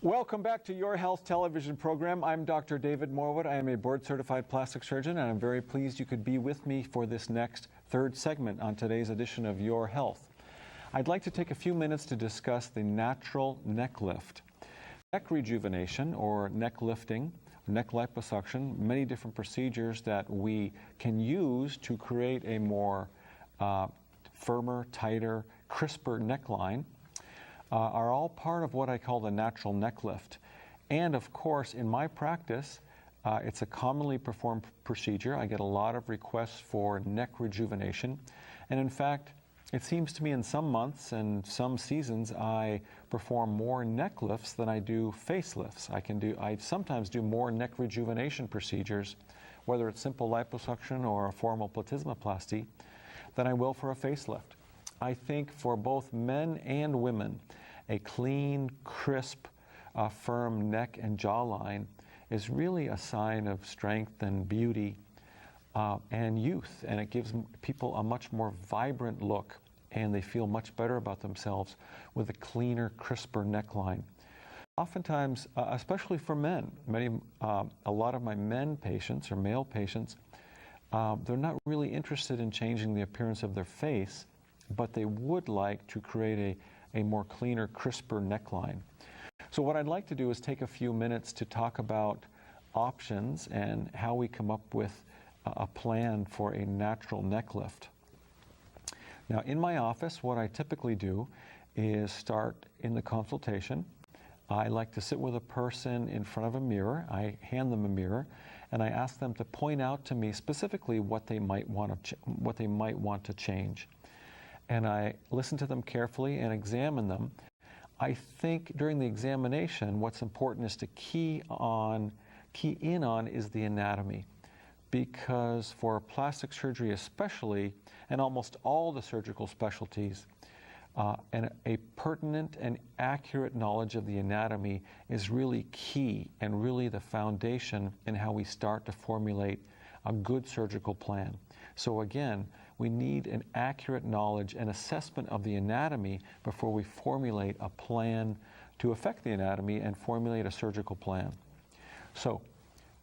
Welcome back to Your Health television program. I'm Dr. David Morwood. I am a board-certified plastic surgeon, and I'm very pleased you could be with me for this next third segment on today's edition of Your Health. I'd like to take a few minutes to discuss the natural neck lift. Neck rejuvenation, or neck lifting, neck liposuction, many different procedures that we can use to create a more firmer, tighter, crisper neckline, are all part of what I call the natural neck lift. And of course, in my practice, it's a commonly performed procedure. I get a lot of requests for neck rejuvenation. And in fact, it seems to me in some months and some seasons, I perform more neck lifts than I do facelifts. I sometimes do more neck rejuvenation procedures, whether it's simple liposuction or a formal platysmoplasty, than I will for a facelift. I think for both men and women, a clean, crisp, firm neck and jawline is really a sign of strength and beauty and youth, and it gives people a much more vibrant look, and they feel much better about themselves with a cleaner, crisper neckline. Oftentimes, especially for men, a lot of my men patients or male patients, they're not really interested in changing the appearance of their face, but they would like to create a more cleaner, crisper neckline. So what I'd like to do is take a few minutes to talk about options and how we come up with a plan for a natural neck lift. Now, in my office, what I typically do is start in the consultation. I like to sit with a person in front of a mirror. I hand them a mirror, and I ask them to point out to me specifically what they might want to change. And I listen to them carefully and examine them. I think during the examination, what's important is to key in on is the anatomy. Because for plastic surgery especially, and almost all the surgical specialties, and a pertinent and accurate knowledge of the anatomy is really key and really the foundation in how we start to formulate a good surgical plan. So again, we need an accurate knowledge and assessment of the anatomy before we formulate a plan to affect the anatomy and formulate a surgical plan. So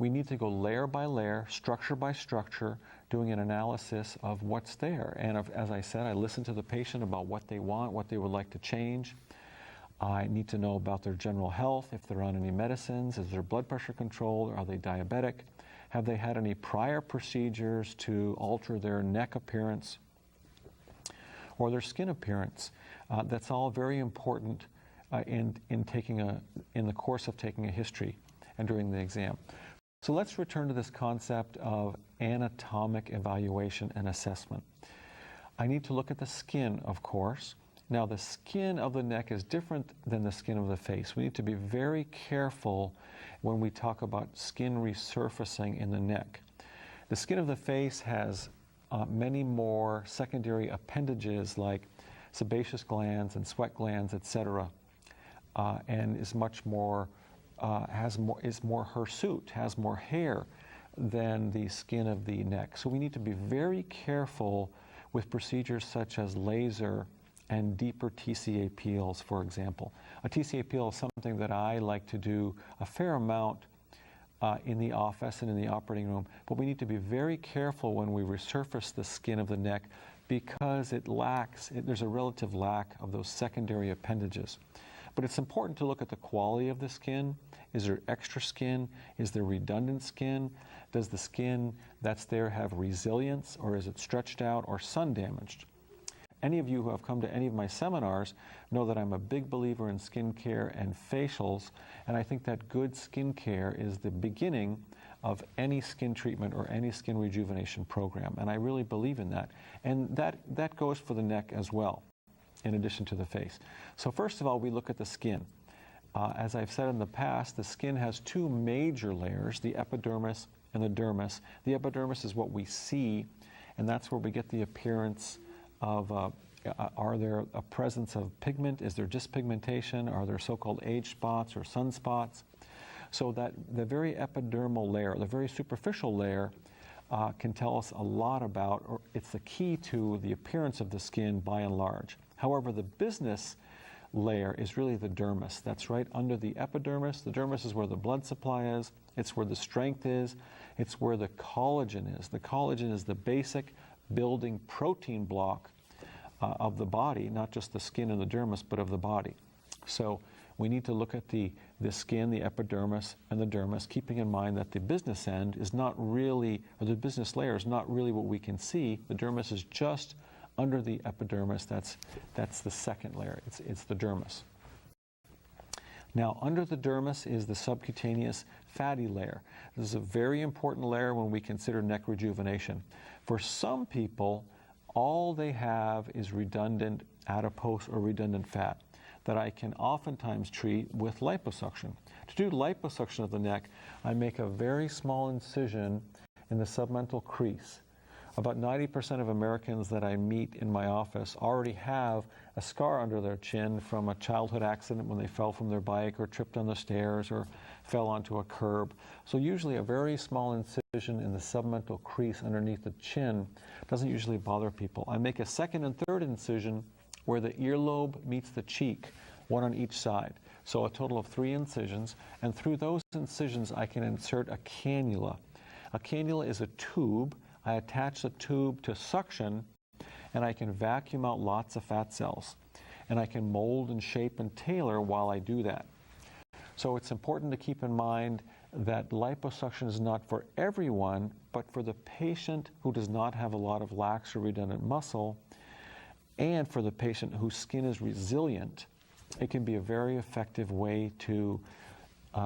we need to go layer by layer, structure by structure, doing an analysis of what's there. And as I said, I listen to the patient about what they want, what they would like to change. I need to know about their general health, if they're on any medicines, is their blood pressure controlled, are they diabetic? Have they had any prior procedures to alter their neck appearance or their skin appearance? That's all very important in the course of taking a history and during the exam. So let's return to this concept of anatomic evaluation and assessment. I need to look at the skin, of course. Now, the skin of the neck is different than the skin of the face. We need to be very careful when we talk about skin resurfacing in the neck. The skin of the face has many more secondary appendages like sebaceous glands and sweat glands, etc., and is much more is more hirsute, has more hair than the skin of the neck. So we need to be very careful with procedures such as laser and deeper TCA peels, for example. A TCA peel is something that I like to do a fair amount in the office and in the operating room, but we need to be very careful when we resurface the skin of the neck because there's a relative lack of those secondary appendages. But it's important to look at the quality of the skin. Is there extra skin? Is there redundant skin? Does the skin that's there have resilience, or is it stretched out or sun damaged? Any of you who have come to any of my seminars know that I'm a big believer in skin care and facials, and I think that good skin care is the beginning of any skin treatment or any skin rejuvenation program, and I really believe in that. And that goes for the neck as well, in addition to the face. So first of all, we look at the skin. As I've said in the past, the skin has two major layers, the epidermis and the dermis. The epidermis is what we see, and that's where we get the appearance of, are there a presence of pigment? Is there dyspigmentation? Are there so-called age spots or sunspots? So that the very epidermal layer, the very superficial layer, can tell us a lot about, or it's the key to the appearance of the skin by and large. However, the business layer is really the dermis. That's right under the epidermis. The dermis is where the blood supply is. It's where the strength is. It's where the collagen is. The collagen is the basic building protein block of the body, not just the skin and the dermis, but of the body. So we need to look at the skin, the epidermis, and the dermis, keeping in mind that the business end is not really, or the business layer is not really what we can see. The dermis is just under the epidermis. That's the second layer. It's the dermis. Now, under the dermis is the subcutaneous fatty layer. This is a very important layer when we consider neck rejuvenation. For some people, all they have is redundant adipose or redundant fat that I can oftentimes treat with liposuction. To do liposuction of the neck, I make a very small incision in the submental crease. About 90% of Americans that I meet in my office already have a scar under their chin from a childhood accident when they fell from their bike or tripped on the stairs or fell onto a curb. So usually a very small incision in the submental crease underneath the chin doesn't usually bother people. I make a second and third incision where the earlobe meets the cheek, one on each side. So a total of 3 incisions, and through those incisions I can insert a cannula. A cannula is a tube. I attach the tube to suction, and I can vacuum out lots of fat cells. And I can mold and shape and tailor while I do that. So it's important to keep in mind that liposuction is not for everyone, but for the patient who does not have a lot of lax or redundant muscle, and for the patient whose skin is resilient. It can be a very effective way to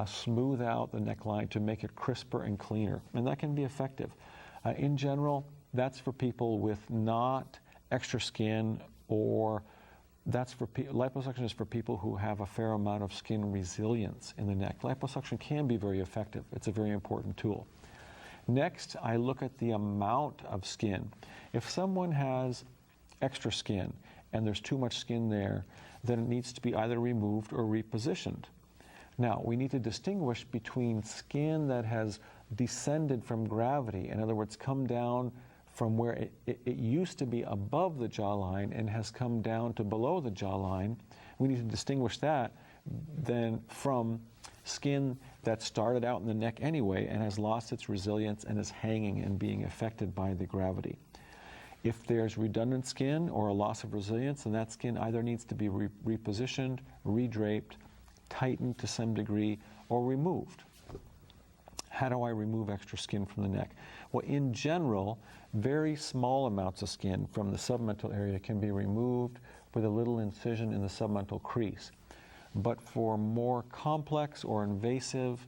smooth out the neckline, to make it crisper and cleaner, and that can be effective. In general, that's for people with not extra skin, or liposuction is for people who have a fair amount of skin resilience in the neck. Liposuction can be very effective. It's a very important tool. Next, I look at the amount of skin. If someone has extra skin and there's too much skin there, then it needs to be either removed or repositioned. Now, we need to distinguish between skin that has descended from gravity, in other words, come down from where it used to be above the jawline and has come down to below the jawline. We need to distinguish that then from skin that started out in the neck anyway and has lost its resilience and is hanging and being affected by the gravity. If there's redundant skin or a loss of resilience, then that skin either needs to be repositioned, redraped, tightened to some degree, or removed. How do I remove extra skin from the neck? Well, in general, very small amounts of skin from the submental area can be removed with a little incision in the submental crease. But for more complex or invasive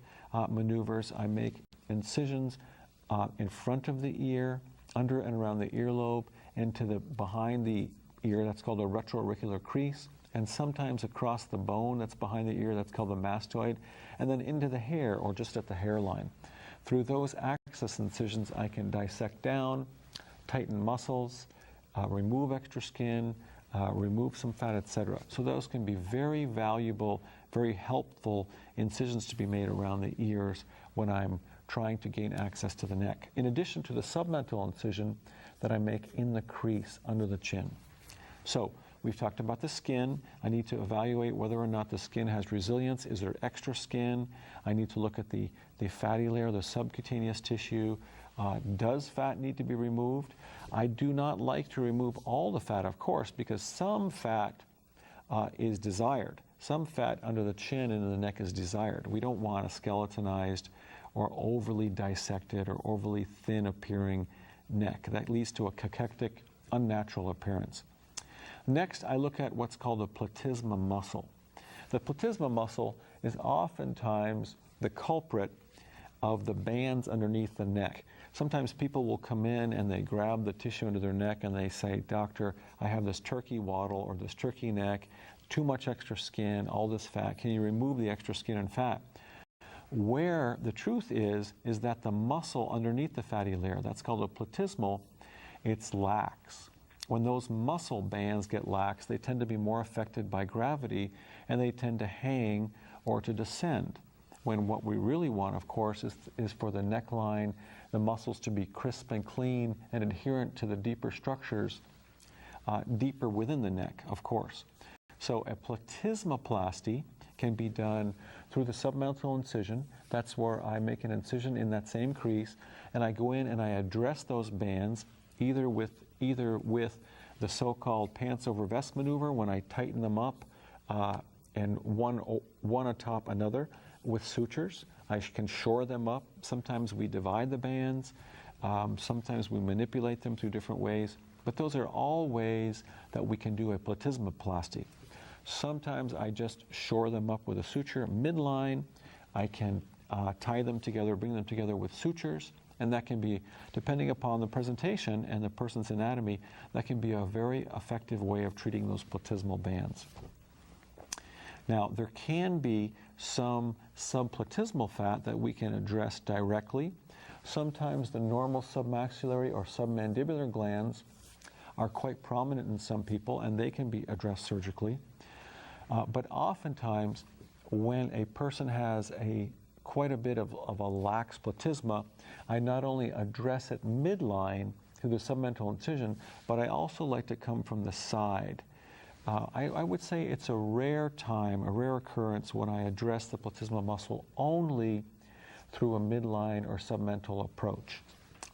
maneuvers, I make incisions in front of the ear, under and around the earlobe, and to the behind the ear. That's called a retroauricular crease, and sometimes across the bone that's behind the ear. That's called the mastoid, and then into the hair or just at the hairline. Through those axis incisions, I can dissect down, tighten muscles, remove extra skin, remove some fat, etc. So those can be very valuable, very helpful incisions to be made around the ears when I'm trying to gain access to the neck, in addition to the submental incision that I make in the crease under the chin. So we've talked about the skin. I need to evaluate whether or not the skin has resilience. Is there extra skin? I need to look at the fatty layer, the subcutaneous tissue. Does fat need to be removed? I do not like to remove all the fat, of course, because some fat is desired. Some fat under the chin and in the neck is desired. We don't want a skeletonized or overly dissected or overly thin appearing neck. That leads to a cachectic, unnatural appearance. Next, I look at what's called the platysma muscle. The platysma muscle is oftentimes the culprit of the bands underneath the neck. Sometimes people will come in and they grab the tissue under their neck and they say, "Doctor, I have this turkey waddle or this turkey neck, too much extra skin, all this fat. Can you remove the extra skin and fat?" Where the truth is that the muscle underneath the fatty layer, that's called a platysmal, it's lax. When those muscle bands get lax, they tend to be more affected by gravity and they tend to hang or to descend. When what we really want, of course, is for the neckline, the muscles to be crisp and clean and adherent to the deeper structures, deeper within the neck, of course. So a platysmoplasty can be done through the submental incision. That's where I make an incision in that same crease, and I go in and I address those bands either with the so-called pants over vest maneuver when I tighten them up and one atop another with sutures. I can shore them up. Sometimes we divide the bands. Sometimes we manipulate them through different ways. But those are all ways that we can do a platysmoplasty. Sometimes I just shore them up with a suture midline. I can tie them together, bring them together with sutures, and that can be, depending upon the presentation and the person's anatomy, that can be a very effective way of treating those platysmal bands. Now, there can be some subplatysmal fat that we can address directly. Sometimes the normal submaxillary or submandibular glands are quite prominent in some people, and they can be addressed surgically. But oftentimes, when a person has quite a bit of a lax platysma, I not only address it midline through the submental incision, but I also like to come from the side. I would say it's a rare occurrence when I address the platysmal muscle only through a midline or submental approach.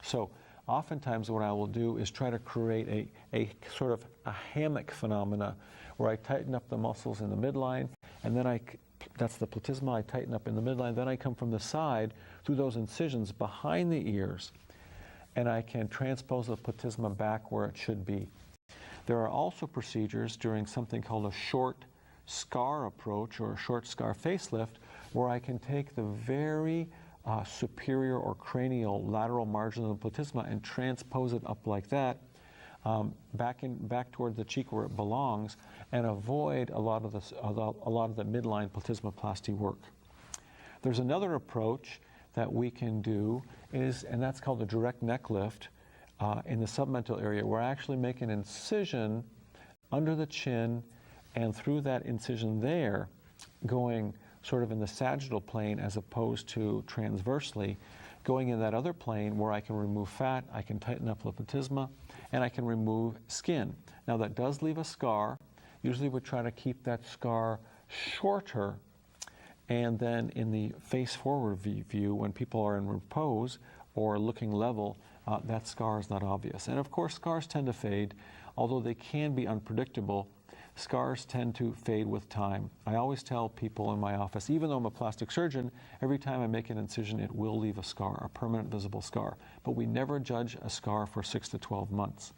So oftentimes what I will do is try to create a sort of a hammock phenomena where I tighten up the muscles in the midline, and then that's the platysma, I tighten up in the midline, then I come from the side through those incisions behind the ears, and I can transpose the platysma back where it should be. There are also procedures during something called a short scar approach or a short scar facelift where I can take the very superior or cranial lateral margin of the platysma and transpose it up like that back toward the cheek where it belongs, and avoid a lot of the midline platysmoplasty work. There's another approach that we can do and that's called the direct neck lift in the submental area, where I actually make an incision under the chin and through that incision there, going sort of in the sagittal plane as opposed to transversely, going in that other plane where I can remove fat, I can tighten up the platysma, and I can remove skin. Now that does leave a scar. Usually we try to keep that scar shorter, and then in the face-forward view, when people are in repose or looking level, that scar is not obvious. And of course, scars tend to fade. Although they can be unpredictable, scars tend to fade with time. I always tell people in my office, even though I'm a plastic surgeon, every time I make an incision, it will leave a scar, a permanent visible scar. But we never judge a scar for 6 to 12 months.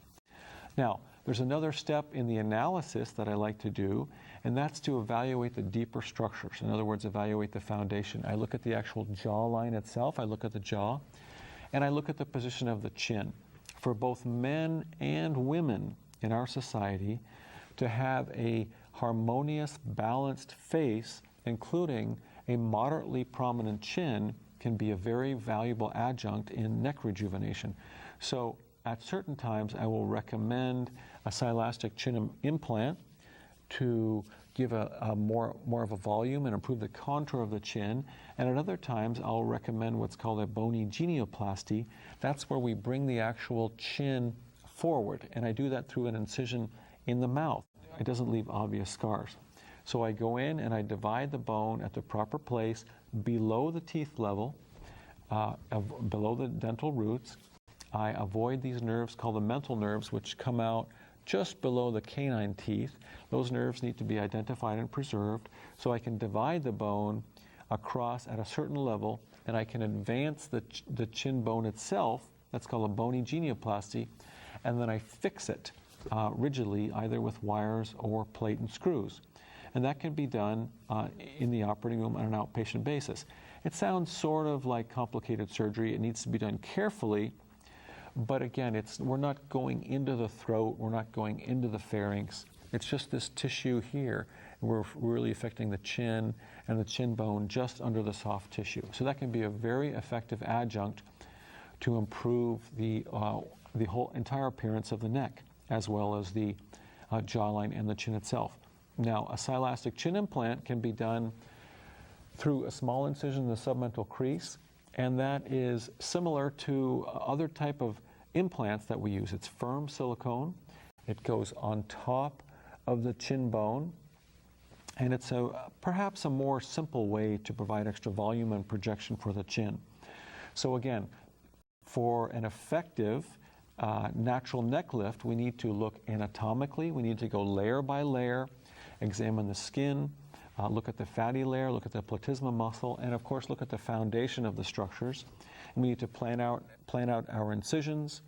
Now, there's another step in the analysis that I like to do, and that's to evaluate the deeper structures. In other words, evaluate the foundation. I look at the actual jawline itself, I look at the jaw, and I look at the position of the chin. For both men and women in our society, to have a harmonious, balanced face, including a moderately prominent chin, can be a very valuable adjunct in neck rejuvenation. So at certain times, I will recommend a silastic chin implant to give a more of a volume and improve the contour of the chin. And at other times, I'll recommend what's called a bony genioplasty. That's where we bring the actual chin forward, and I do that through an incision in the mouth. It doesn't leave obvious scars. So I go in and I divide the bone at the proper place below the teeth level, below the dental roots. I avoid these nerves called the mental nerves, which come out just below the canine teeth. Those nerves need to be identified and preserved, so I can divide the bone across at a certain level, and I can advance the chin bone itself. That's called a bony genioplasty, and then I fix it rigidly, either with wires or plate and screws. And that can be done in the operating room on an outpatient basis. It sounds sort of like complicated surgery. It needs to be done carefully, but again, we're not going into the throat, we're not going into the pharynx. It's just this tissue here. We're really affecting the chin and the chin bone just under the soft tissue. So that can be a very effective adjunct to improve the whole entire appearance of the neck, as well as the jawline and the chin itself. Now, a silastic chin implant can be done through a small incision in the submental crease, and that is similar to other type of implants that we use. It's firm silicone. It goes on top of the chin bone, And it's perhaps a more simple way to provide extra volume and projection for the chin. So again, for an effective natural neck lift, we need to look anatomically. We need to go layer by layer, examine the skin, look at the fatty layer, look at the platysma muscle, and of course look at the foundation of the structures. And we need to plan out our incisions,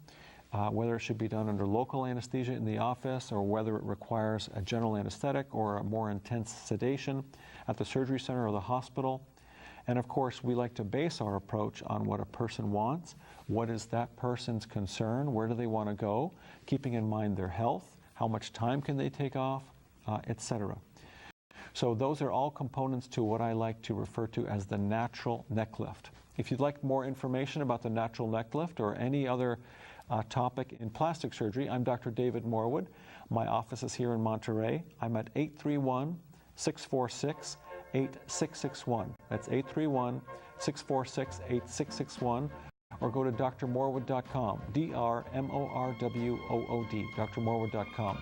whether it should be done under local anesthesia in the office or whether it requires a general anesthetic or a more intense sedation at the surgery center or the hospital. And of course, we like to base our approach on what a person wants, what is that person's concern, where do they want to go, keeping in mind their health, how much time can they take off, etc. So those are all components to what I like to refer to as the natural neck lift. If you'd like more information about the natural neck lift or any other topic in plastic surgery, I'm Dr. David Morwood. My office is here in Monterey. I'm at 831-646-8661. That's 831-646-8661. Or go to drmorwood.com, D-R-M-O-R-W-O-O-D, drmorwood.com.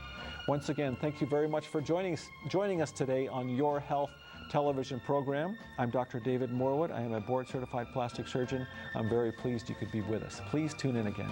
Once again, thank you very much for joining us today on Your Health television program. I'm Dr. David Morwood. I am a board-certified plastic surgeon. I'm very pleased you could be with us. Please tune in again.